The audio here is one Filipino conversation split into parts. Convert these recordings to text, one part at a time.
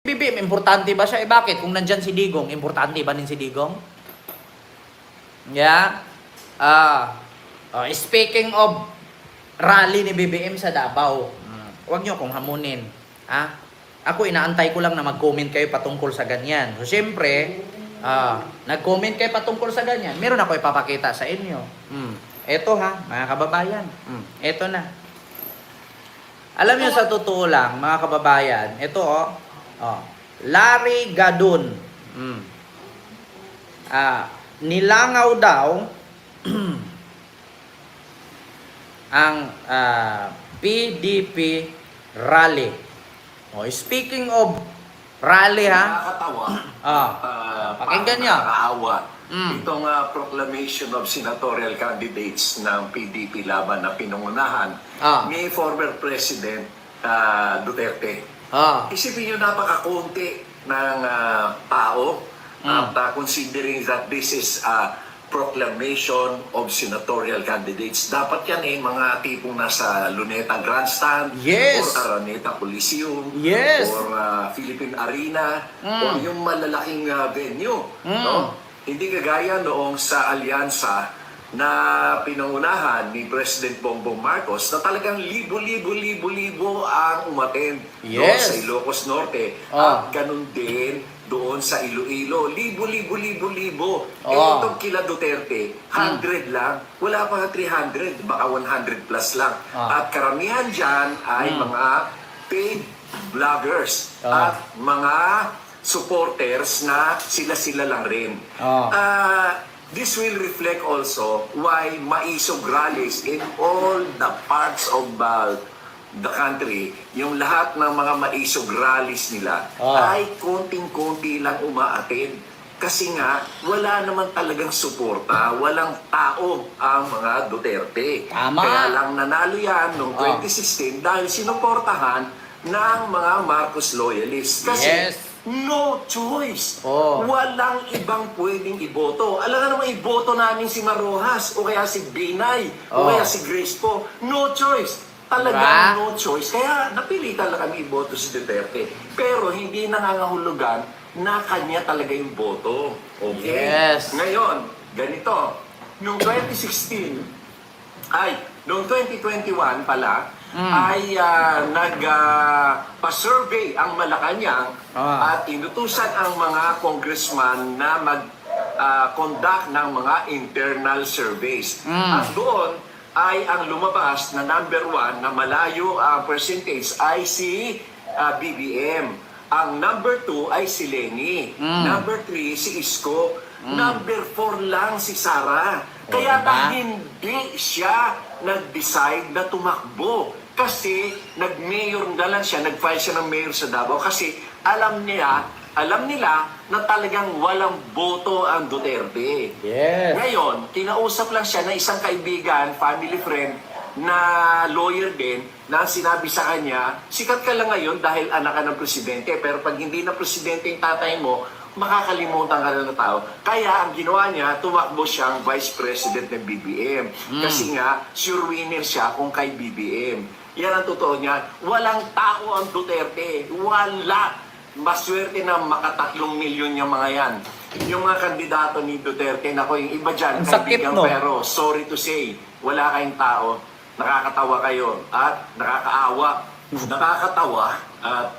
BBM, importante ba siya? Bakit? Kung nandyan si Digong, importante ba din si Digong? Yeah. Speaking of rally ni BBM sa Davao, huwag nyo kong hamunin. Ako, inaantay ko lang na mag-comment kayo patungkol sa ganyan. So, syempre, nag-comment kayo patungkol sa ganyan. Meron ako ipapakita sa inyo. Eto mga kababayan. Eto na. Alam nyo sa totoo lang, mga kababayan, ito Larry Gadon. Nilangaw daw ang PDP rally. Speaking of rally Nakakatawa. Pakinggan nyo. Nakakaawa. Itong proclamation of senatorial candidates ng PDP laban na pinungunahan ni former President Duterte. Isipin nyo, napakakunti ng tao at considering that this is a proclamation of senatorial candidates. Dapat yan mga tipong nasa Luneta Grandstand or Araneta Coliseum or Philippine Arena or yung malalaking venue. No? Hindi kagaya noong sa alyansa na pinangunahan ni President Bongbong Marcos na talagang libo-libo ang umattend doon sa Ilocos Norte at ganun din doon sa Iloilo. Libo. Itong kila Duterte, 100 lang. Wala pa 300, baka 100 plus lang. At karamihan dyan ay mga paid vloggers at mga supporters na sila-sila lang rin. This will reflect also why maisog rallies in all the parts of the country, yung lahat ng mga maisog rallies nila ay konting-konti lang umaattend. Kasi nga, wala naman talagang suporta, walang tao ang mga Duterte. Kaya lang nanalo yan noong 2016 dahil sinuportahan ng mga Marcos loyalists. Kasi no choice. Walang ibang pwedeng iboto. Alam nga naman, iboto namin si Marojas o kaya si Binay o kaya si Grace po. No choice. Talagang no choice. Kaya napilitan lang kami iboto si Duterte. Pero hindi nangangahulugan na kanya talaga yung boto. Okay? Ngayon, ganito. Noong 2016, noong 2021 pala, ay nagpa-survey ang Malacanang at inutusan ang mga congressman na mag-conduct ng mga internal surveys. At doon ay ang lumabas na number 1 na malayo ang percentage ay si BBM. Ang number 2 ay si Leni. Number 3 si Isko. Number 4 lang si Sara. Kaya hindi siya nag-decide na tumakbo. Kasi nag-mayor na lang siya, nag-file siya ng mayor sa Davao kasi alam nila na talagang walang boto ang Duterte. Ngayon, kinausap lang siya ng isang kaibigan, family friend, na lawyer din, na sinabi sa kanya, sikat ka lang ngayon dahil anak ka ng presidente, pero pag hindi na presidente yung tatay mo, makakalimutan ka na ng tao. Kaya ang ginawa niya, tumakbo siyang vice president ng BBM. Kasi nga, sure winner siya kung kay BBM. Yan ang totoo niya. Walang tao ang Duterte. Wala. Maswerte na makatatlong milyon yung mga yan. Yung mga kandidato ni Duterte, nako, yung iba dyan, kaibigan, pero sorry to say, wala kayong tao. Nakakatawa kayo at nakakaawa. Nakakatawa at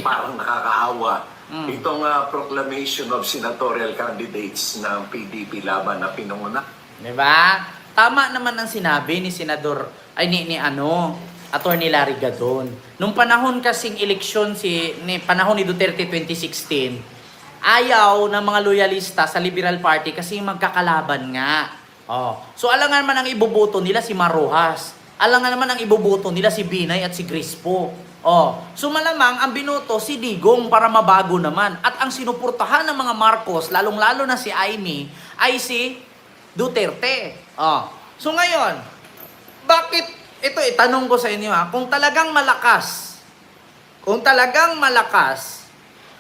parang nakakaawa. Itong proclamation of senatorial candidates ng PDP laban na pinunguna. Diba? Tama naman ang sinabi ni Senador, Attorney Larry Gadon. Nung panahon kasing eleksyon panahon ni Duterte 2016, ayaw ng mga loyalista sa Liberal Party kasi magkakalaban nga. So alam nga naman ang iboboto nila si Marojas. Alam nga naman ang iboboto nila si Binay at si Crispo. So malamang ang binoto si Digong para mabago naman. At ang sinuportahan ng mga Marcos, lalong-lalo na si Amy, ay si Duterte. So ngayon, bakit ito itanong ko sa inyo kung talagang malakas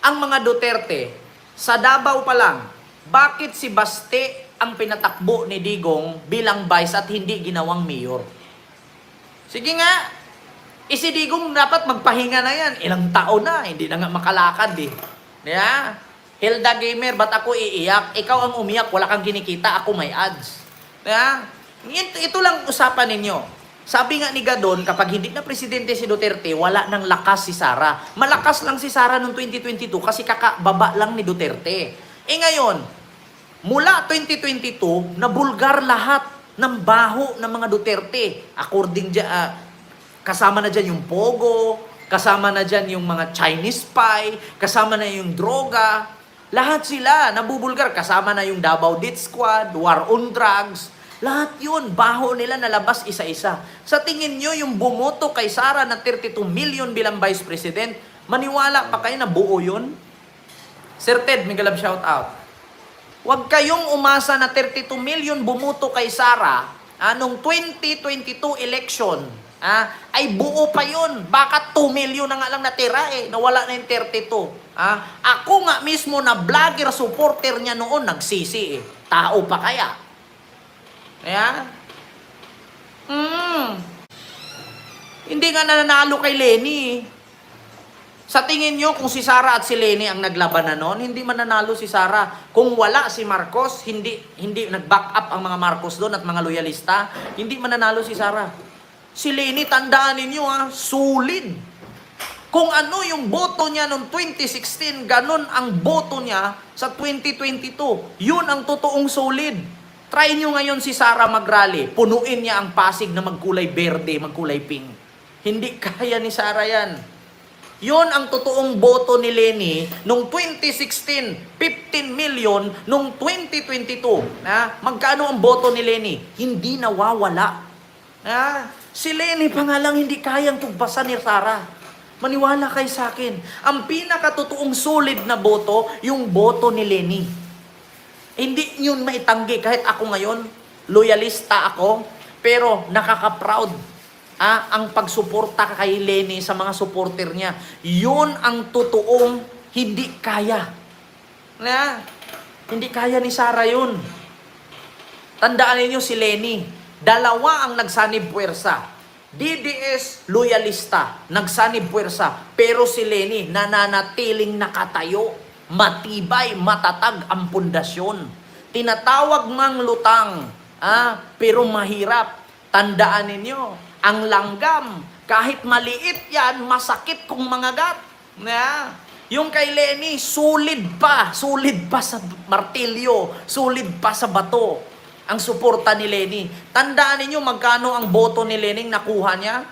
ang mga Duterte sa Davao pa lang, bakit si Baste ang pinatakbo ni Digong bilang vice at hindi ginawang mayor? Sige nga, Si Digong dapat magpahinga na yan. Ilang taon na, hindi na nga makalakad eh. Yeah? Hilda Gamer, ba't ako iiyak? Ikaw ang umiyak, wala kang kinikita, ako may ads. Yeah? Ito lang usapan ninyo. Sabi nga ni Gadon, kapag hindi na presidente si Duterte, wala nang lakas si Sara. Malakas lang si Sara noong 2022 kasi kakababa lang ni Duterte. Ngayon, mula 2022, nabulgar lahat ng baho ng mga Duterte. According kasama na dyan yung Pogo, kasama na dyan yung mga Chinese spy, kasama na yung droga. Lahat sila nabubulgar. Kasama na yung Davao Death Squad, War on Drugs. Lahat yun, baho nila nalabas isa-isa. Sa tingin nyo, yung bumoto kay Sara na 32 million bilang Vice President, maniwala pa kayo na buo yun? Sir Ted, mega love shout out. Huwag kayong umasa na 32 million bumoto kay Sara nung 2022 election. Ay buo pa yun. Baka 2 million na nga lang natira nawala na yung 32. Ako nga mismo na vlogger supporter niya noon nagsisi Tao pa kaya? Hindi nga nananalo kay Lenny. Sa tingin nyo, kung si Sara at si Lenny ang naglaban na noon, hindi mananalo si Sara. Kung wala si Marcos, hindi nag-back up ang mga Marcos doon at mga loyalista, hindi mananalo si Sara. Si Lenny, tandaan ninyo sulit. Kung ano yung boto niya noong 2016, ganun ang boto niya sa 2022. Yun ang totoong solid. Try nyo ngayon si Sara mag-rally. Punuin niya ang Pasig na magkulay berde, magkulay pink. Hindi kaya ni Sara yan. Yun ang totoong boto ni Lenny noong 2016, 15 million, noong 2022. Magkano ang boto ni Lenny? Hindi nawawala. Si Lenny pa nga lang hindi kayang tugbasan ni Sara. Maniwala kayo sa akin. Ang pinakatotoong solid na boto, yung boto ni Lenny. Hindi yun maitanggi. Kahit ako ngayon, loyalista ako, pero nakaka-proud. Ang pagsuporta kay Lenny sa mga supporter niya. Yun ang totoong hindi kaya. Hindi kaya ni Sara yun. Tandaan niyo si Lenny. Dalawa ang nagsanib puwersa. DDS, loyalista, nagsanib puwersa. Pero si Lenny, nananatiling nakatayo. Matibay, matatag ang pundasyon. Tinatawag mang lutang, pero mahirap. Tandaan ninyo, ang langgam, kahit maliit yan, masakit kung mangagat. Yung kay Lenny, sulid pa sa martilyo, sulid pa sa bato ang suporta ni Lenny. Tandaan ninyo magkano ang boto ni Lenny nakuha niya?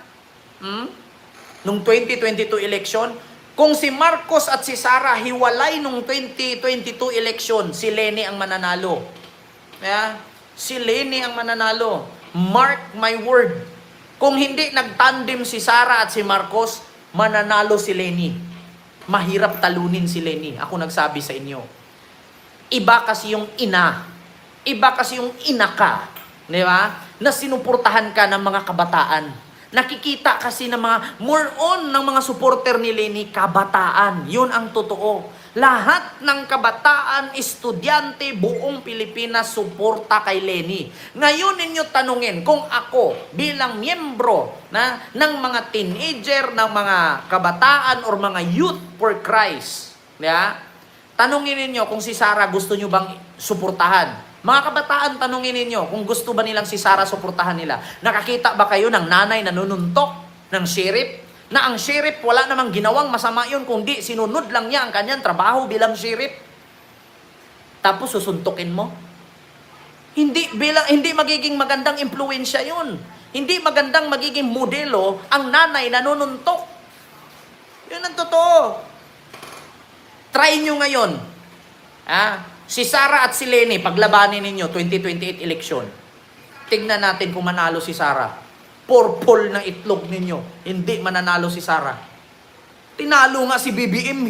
Nung 2022 election, kung si Marcos at si Sara hiwalay nung 2022 election, si Lenny ang mananalo. Si Lenny ang mananalo. Mark my word. Kung hindi nagtandem si Sara at si Marcos, mananalo si Lenny. Mahirap talunin si Lenny. Ako nagsabi sa inyo. Iba kasi yung ina. Iba kasi yung ina ka. Di ba? Na sinuportahan ka ng mga kabataan. Nakikita kasi ng mga, more on ng mga supporter ni Lenny, kabataan. Yun ang totoo. Lahat ng kabataan, estudyante, buong Pilipinas, suporta kay Lenny. Ngayon ninyo tanungin, kung ako bilang miyembro ng mga teenager, ng mga kabataan, or mga youth for Christ, tanungin ninyo kung si Sara gusto nyo bang suportahan. Mga kabataan, tanungin ninyo kung gusto ba nilang si Sara suportahan nila. Nakakita ba kayo ng nanay na nununtok ng sheriff? Na ang sheriff wala namang ginawang masama yun, kundi sinunod lang niya ang kanyang trabaho bilang sheriff. Tapos susuntukin mo? Hindi magiging magandang impluwensya yun. Hindi magandang magiging modelo ang nanay na nununtok. Yun ang totoo. Try nyo ngayon. Si Sara at si Lenny, paglabanin ninyo 2028 election. Tignan natin kung manalo si Sara. Purple ng itlog ninyo. Hindi mananalo si Sara. Tinalo nga si BBM.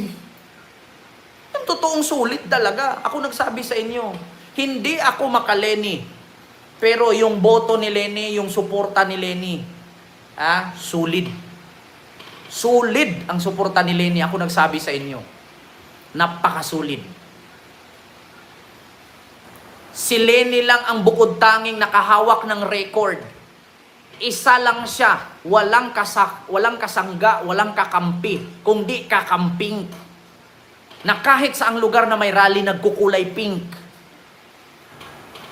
Yung totoong sulit talaga. Ako nagsabi sa inyo. Hindi ako maka-Lenny. Pero yung boto ni Lenny, yung suporta ni Lenny, sulit. Sulit ang suporta ni Lenny. Ako nagsabi sa inyo. Napakasulit. Si Lenny lang ang bukod tanging nakahawak ng record. Isa lang siya, walang kasangga, walang kakampi, kundi kakamping. Na kahit saang lugar na may rally, nagkukulay pink.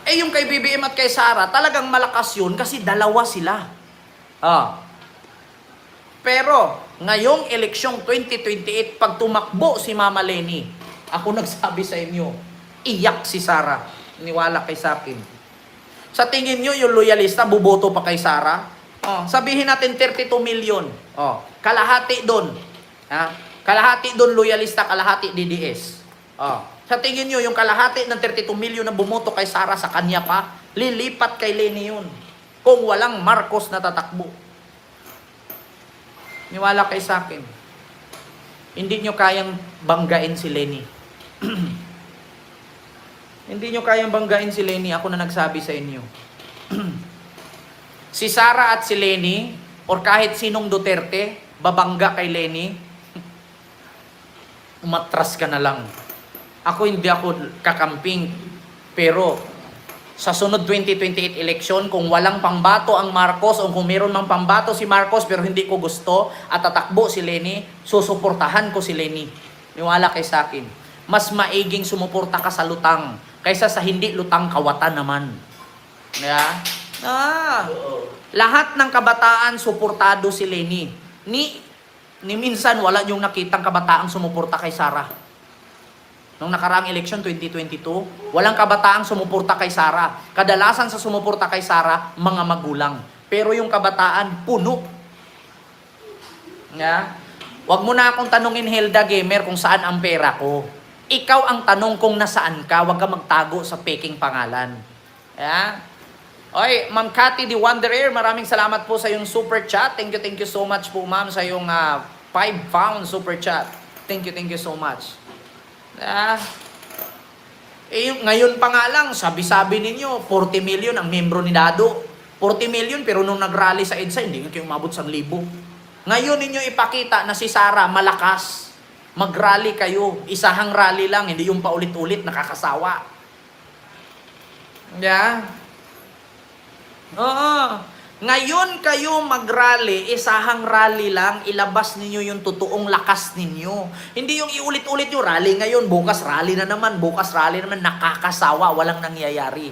Yung kay BBM at kay Sara, talagang malakas yun kasi dalawa sila. Pero, ngayong eleksyong 2028, pag tumakbo si Mama Leni, ako nagsabi sa inyo, iyak si Sara. Niwala kay sa akin. Sa tingin nyo, yung loyalista, buboto pa kay Sara? Sabihin natin 32 million. Kalahati doon. Kalahati doon loyalista, kalahati DDS. Sa tingin nyo, yung kalahati ng 32 million na bumoto kay Sara sa kanya pa, lilipat kay Leni yun. Kung walang Marcos na tatakbo. Niwala kay sa akin. Hindi nyo kayang banggain si Leni. Hindi nyo kayang banggain si Leni. Ako na nagsabi sa inyo. Si Sara at si Leni, or kahit sinong Duterte, babangga kay Leni, umatras ka na lang. Hindi ako kakamping. Pero, sa sunod 2028 election, kung walang pambato ang Marcos, o kung meron mang pambato si Marcos, pero hindi ko gusto, at tatakbo si Leni, susuportahan ko si Leni. Niwala kay sa akin. Mas maiging sumuporta ka sa lutang, kaysa sa hindi lutang kawatan naman. Lahat ng kabataan suportado si Leni. Ni minsan wala yung nakitang kabataang sumuporta kay Sara. Nung nakaraang election 2022, walang kabataang sumuporta kay Sara. Kadalasan sa sumuporta kay Sara, mga magulang. Pero yung kabataan, puno. Wag mo na akong tanungin, Hilda Gamer, kung saan ang pera ko. Ikaw ang tanong kung nasaan ka, wag ka magtago sa peking pangalan. Oy, Ma'am Cathy the Wanderer, maraming salamat po sa yung super chat. Thank you so much po, ma'am, sa yung 5 pound super chat. Thank you so much. Ngayon pa nga lang, sabi-sabi ninyo, 40 million ang membro ni Dado. 40 million, pero nung nag-rally sa EDSA, hindi kayo umabot sa 1,000. Ngayon ninyo ipakita na si Sara malakas. Mag-rally kayo. Isahang rally lang, hindi yung paulit-ulit, nakakasawa. Ngayon kayo mag-rally, isahang rally lang, ilabas ninyo yung totoong lakas ninyo. Hindi yung iulit-ulit yung rally ngayon, bukas rally na naman, nakakasawa, walang nangyayari.